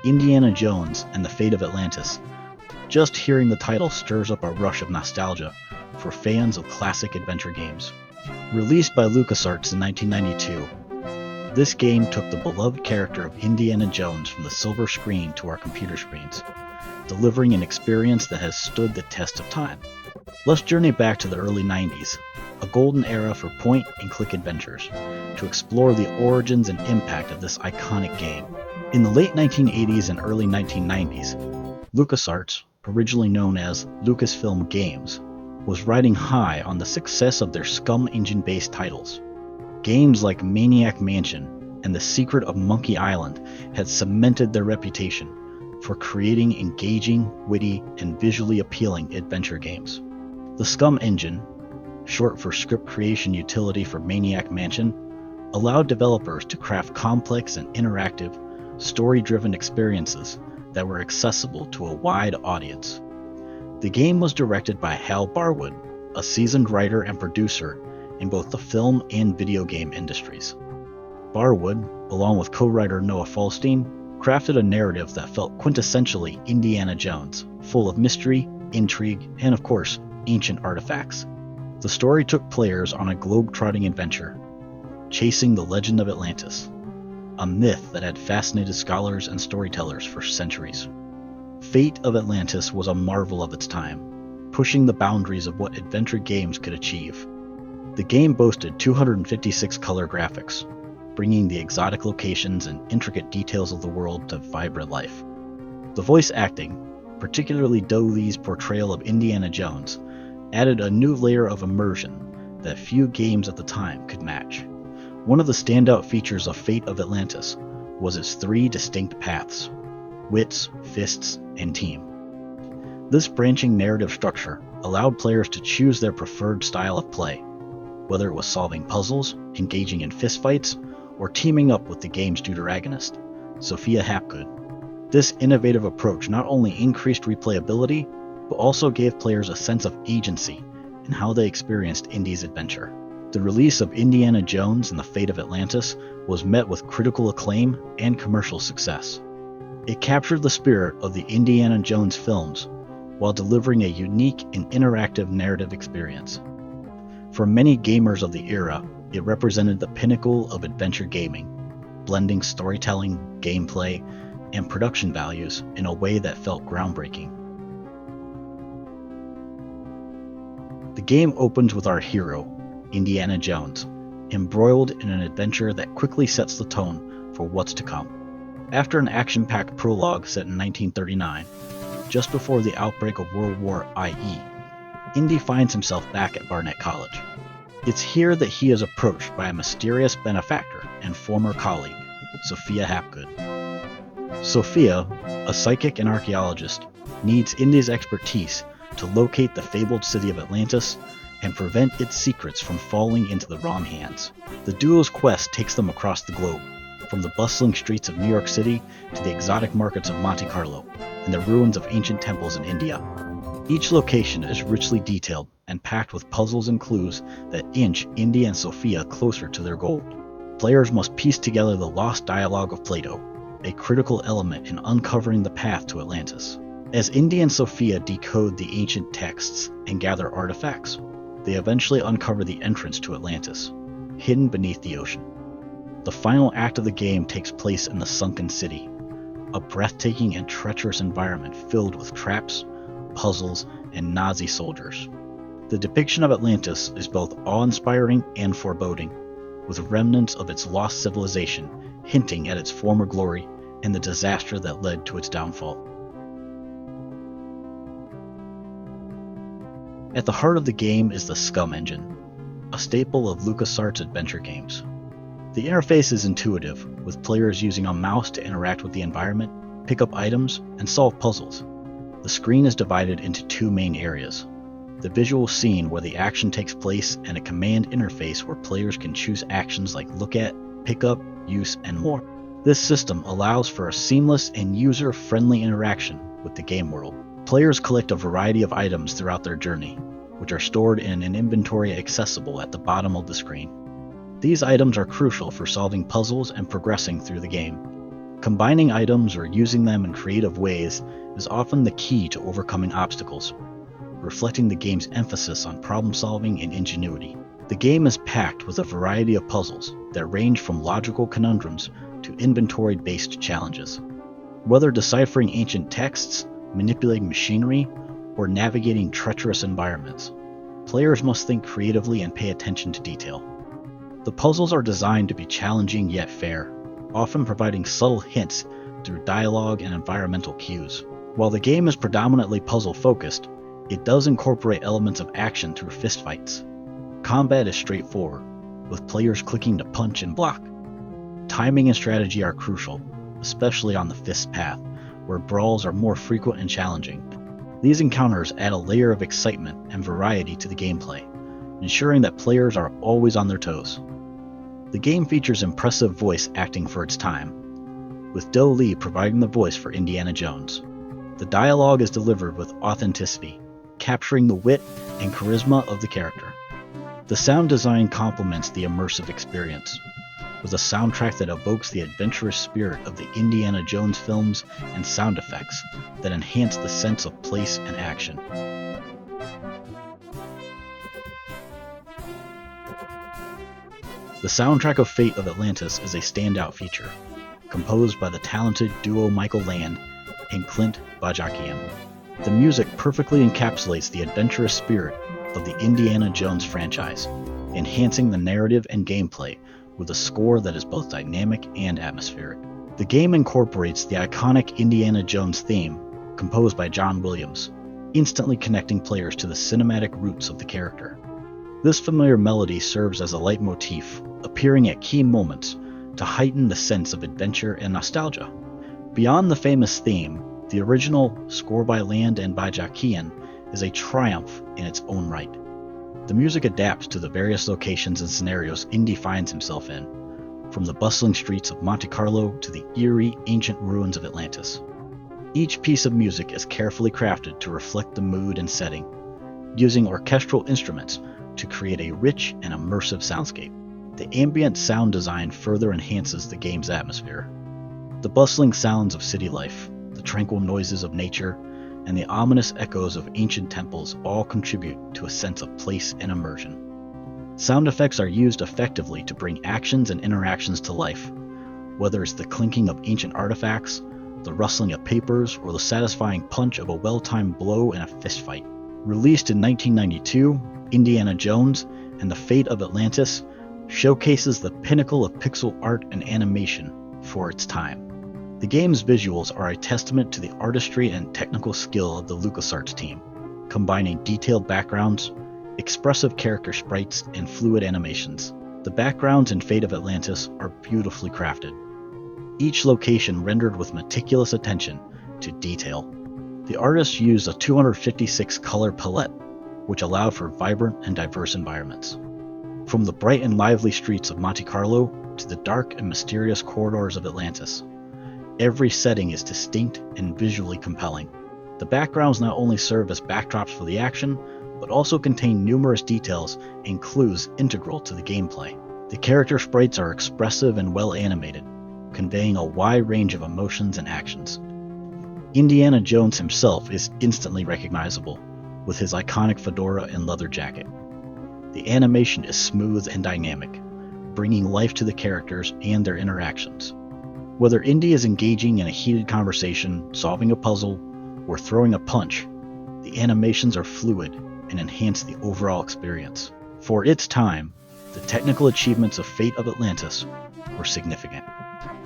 Indiana Jones and the Fate of Atlantis. Just hearing the title stirs up a rush of nostalgia for fans of classic adventure games. Released by LucasArts in 1992, this game took the beloved character of Indiana Jones from the silver screen to our computer screens, delivering an experience that has stood the test of time. Let's journey back to the early 90s, a golden era for point-and-click adventures, to explore the origins and impact of this iconic game. In the late 1980s and early 1990s, LucasArts, originally known as Lucasfilm Games, was riding high on the success of their SCUMM engine-based titles. Games like Maniac Mansion and The Secret of Monkey Island had cemented their reputation for creating engaging, witty, and visually appealing adventure games. The SCUMM engine, short for Script Creation Utility for Maniac Mansion, allowed developers to craft complex and interactive, story-driven experiences that were accessible to a wide audience. The game was directed by Hal Barwood, a seasoned writer and producer in both the film and video game industries. Barwood, along with co-writer Noah Falstein, crafted a narrative that felt quintessentially Indiana Jones, full of mystery, intrigue, and of course, ancient artifacts. The story took players on a globe-trotting adventure, chasing the legend of Atlantis, a myth that had fascinated scholars and storytellers for centuries. Fate of Atlantis was a marvel of its time, pushing the boundaries of what adventure games could achieve. The game boasted 256 color graphics, bringing the exotic locations and intricate details of the world to vibrant life. The voice acting, particularly Do Lee's portrayal of Indiana Jones, added a new layer of immersion that few games at the time could match. One of the standout features of Fate of Atlantis was its 3 distinct paths: wits, fists, and team. This branching narrative structure allowed players to choose their preferred style of play, whether it was solving puzzles, engaging in fistfights, or teaming up with the game's deuteragonist, Sophia Hapgood. This innovative approach not only increased replayability, but also gave players a sense of agency in how they experienced Indy's adventure. The release of Indiana Jones and the Fate of Atlantis was met with critical acclaim and commercial success. It captured the spirit of the Indiana Jones films while delivering a unique and interactive narrative experience. For many gamers of the era, it represented the pinnacle of adventure gaming, blending storytelling, gameplay, and production values in a way that felt groundbreaking. The game opens with our hero, Indiana Jones, embroiled in an adventure that quickly sets the tone for what's to come. After an action-packed prologue set in 1939, just before the outbreak of World War IE, Indy finds himself back at Barnett College. It's here that he is approached by a mysterious benefactor and former colleague, Sophia Hapgood. Sophia, a psychic and archaeologist, needs Indy's expertise to locate the fabled city of Atlantis and prevent its secrets from falling into the wrong hands. The duo's quest takes them across the globe, from the bustling streets of New York City to the exotic markets of Monte Carlo and the ruins of ancient temples in India. Each location is richly detailed and packed with puzzles and clues that inch Indy and Sophia closer to their goal. Players must piece together the lost dialogue of Plato, a critical element in uncovering the path to Atlantis. As Indy and Sophia decode the ancient texts and gather artifacts, they eventually uncover the entrance to Atlantis, hidden beneath the ocean. The final act of the game takes place in the Sunken City, a breathtaking and treacherous environment filled with traps, puzzles, and Nazi soldiers. The depiction of Atlantis is both awe-inspiring and foreboding, with remnants of its lost civilization hinting at its former glory and the disaster that led to its downfall. At the heart of the game is the SCUMM engine, a staple of LucasArts adventure games. The interface is intuitive, with players using a mouse to interact with the environment, pick up items, and solve puzzles. The screen is divided into 2 main areas: the visual scene where the action takes place, and a command interface where players can choose actions like look at, pick up, use, and more. This system allows for a seamless and user-friendly interaction with the game world. Players collect a variety of items throughout their journey, which are stored in an inventory accessible at the bottom of the screen. These items are crucial for solving puzzles and progressing through the game. Combining items or using them in creative ways is often the key to overcoming obstacles, reflecting the game's emphasis on problem-solving and ingenuity. The game is packed with a variety of puzzles that range from logical conundrums to inventory-based challenges. Whether deciphering ancient texts, manipulating machinery, or navigating treacherous environments, players must think creatively and pay attention to detail. The puzzles are designed to be challenging yet fair, often providing subtle hints through dialogue and environmental cues. While the game is predominantly puzzle-focused, it does incorporate elements of action through fistfights. Combat is straightforward, with players clicking to punch and block. Timing and strategy are crucial, especially on the fist path, where brawls are more frequent and challenging. These encounters add a layer of excitement and variety to the gameplay, ensuring that players are always on their toes. The game features impressive voice acting for its time, with Do Lee providing the voice for Indiana Jones. The dialogue is delivered with authenticity, capturing the wit and charisma of the character. The sound design complements the immersive experience, with a soundtrack that evokes the adventurous spirit of the Indiana Jones films and sound effects that enhance the sense of place and action. The soundtrack of Fate of Atlantis is a standout feature, composed by the talented duo Michael Land and Clint Bajakian. The music perfectly encapsulates the adventurous spirit of the Indiana Jones franchise, enhancing the narrative and gameplay with a score that is both dynamic and atmospheric. The game incorporates the iconic Indiana Jones theme, composed by John Williams, instantly connecting players to the cinematic roots of the character. This familiar melody serves as a leitmotif, appearing at key moments to heighten the sense of adventure and nostalgia. Beyond the famous theme, the original score by Land and Bajakian is a triumph in its own right. The music adapts to the various locations and scenarios Indy finds himself in, from the bustling streets of Monte Carlo to the eerie, ancient ruins of Atlantis. Each piece of music is carefully crafted to reflect the mood and setting, using orchestral instruments to create a rich and immersive soundscape. The ambient sound design further enhances the game's atmosphere. The bustling sounds of city life, the tranquil noises of nature, and the ominous echoes of ancient temples all contribute to a sense of place and immersion. Sound effects are used effectively to bring actions and interactions to life, whether it's the clinking of ancient artifacts, the rustling of papers, or the satisfying punch of a well-timed blow in a fistfight. Released in 1992, Indiana Jones and the Fate of Atlantis showcases the pinnacle of pixel art and animation for its time. The game's visuals are a testament to the artistry and technical skill of the LucasArts team, combining detailed backgrounds, expressive character sprites, and fluid animations. The backgrounds in Fate of Atlantis are beautifully crafted, each location rendered with meticulous attention to detail. The artists used a 256 color palette, which allowed for vibrant and diverse environments. From the bright and lively streets of Monte Carlo to the dark and mysterious corridors of Atlantis, every setting is distinct and visually compelling. The backgrounds not only serve as backdrops for the action, but also contain numerous details and clues integral to the gameplay. The character sprites are expressive and well animated, conveying a wide range of emotions and actions. Indiana Jones himself is instantly recognizable, with his iconic fedora and leather jacket. The animation is smooth and dynamic, bringing life to the characters and their interactions. Whether Indy is engaging in a heated conversation, solving a puzzle, or throwing a punch, the animations are fluid and enhance the overall experience. For its time, the technical achievements of Fate of Atlantis were significant.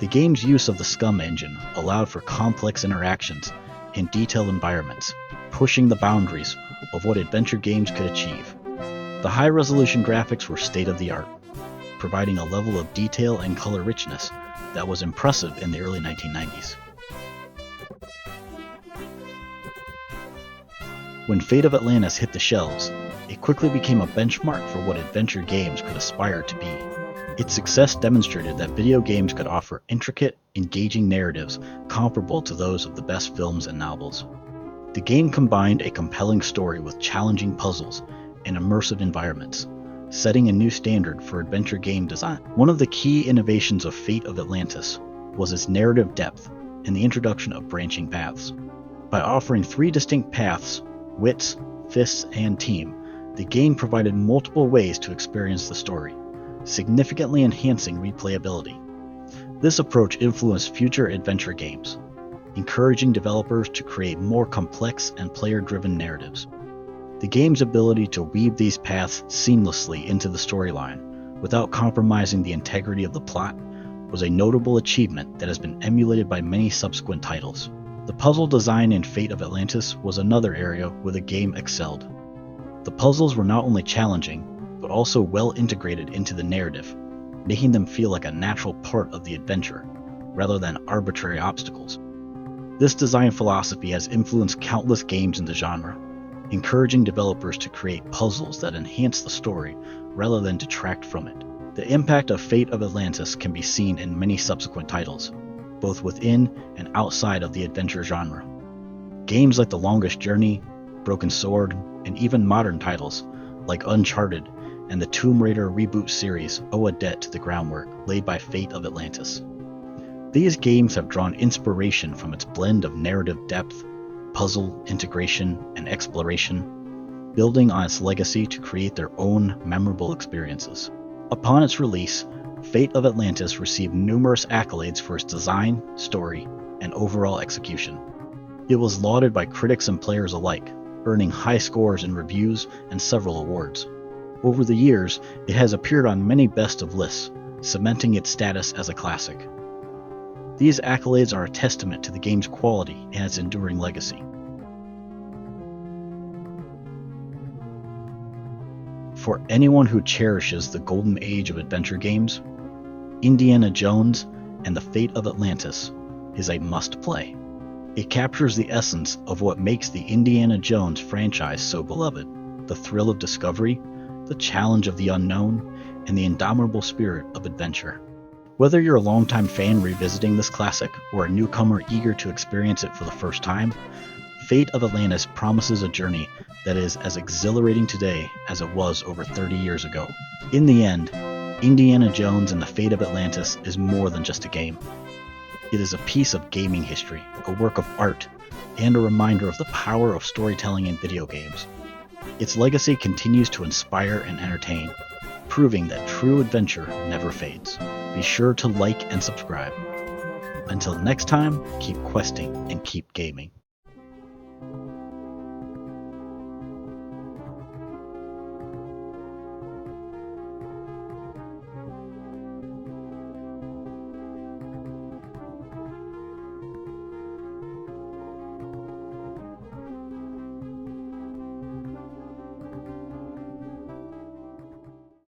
The game's use of the SCUM engine allowed for complex interactions and detailed environments, pushing the boundaries of what adventure games could achieve. The high-resolution graphics were state-of-the-art, providing a level of detail and color richness that was impressive in the early 1990s. When Fate of Atlantis hit the shelves, it quickly became a benchmark for what adventure games could aspire to be. Its success demonstrated that video games could offer intricate, engaging narratives comparable to those of the best films and novels. The game combined a compelling story with challenging puzzles and immersive environments, setting a new standard for adventure game design. One of the key innovations of Fate of Atlantis was its narrative depth and the introduction of branching paths. By offering 3 distinct paths, wits, fists, and team, the game provided multiple ways to experience the story, significantly enhancing replayability. This approach influenced future adventure games, encouraging developers to create more complex and player-driven narratives. The game's ability to weave these paths seamlessly into the storyline without compromising the integrity of the plot was a notable achievement that has been emulated by many subsequent titles. The puzzle design in Fate of Atlantis was another area where the game excelled. The puzzles were not only challenging, but also well integrated into the narrative, making them feel like a natural part of the adventure, rather than arbitrary obstacles. This design philosophy has influenced countless games in the genre, encouraging developers to create puzzles that enhance the story rather than detract from it. The impact of Fate of Atlantis can be seen in many subsequent titles, both within and outside of the adventure genre. Games like The Longest Journey, Broken Sword, and even modern titles like Uncharted and the Tomb Raider reboot series owe a debt to the groundwork laid by Fate of Atlantis. These games have drawn inspiration from its blend of narrative depth, puzzle integration, and exploration, building on its legacy to create their own memorable experiences. Upon its release, Fate of Atlantis received numerous accolades for its design, story, and overall execution. It was lauded by critics and players alike, earning high scores in reviews and several awards. Over the years, it has appeared on many best of lists, cementing its status as a classic. These accolades are a testament to the game's quality and its enduring legacy. For anyone who cherishes the golden age of adventure games, Indiana Jones and the Fate of Atlantis is a must-play. It captures the essence of what makes the Indiana Jones franchise so beloved: the thrill of discovery, the challenge of the unknown, and the indomitable spirit of adventure. Whether you're a longtime fan revisiting this classic or a newcomer eager to experience it for the first time, Fate of Atlantis promises a journey that is as exhilarating today as it was over 30 years ago. In the end, Indiana Jones and the Fate of Atlantis is more than just a game. It is a piece of gaming history, a work of art, and a reminder of the power of storytelling in video games. Its legacy continues to inspire and entertain, proving that true adventure never fades. Be sure to like and subscribe. Until next time, keep questing and keep gaming.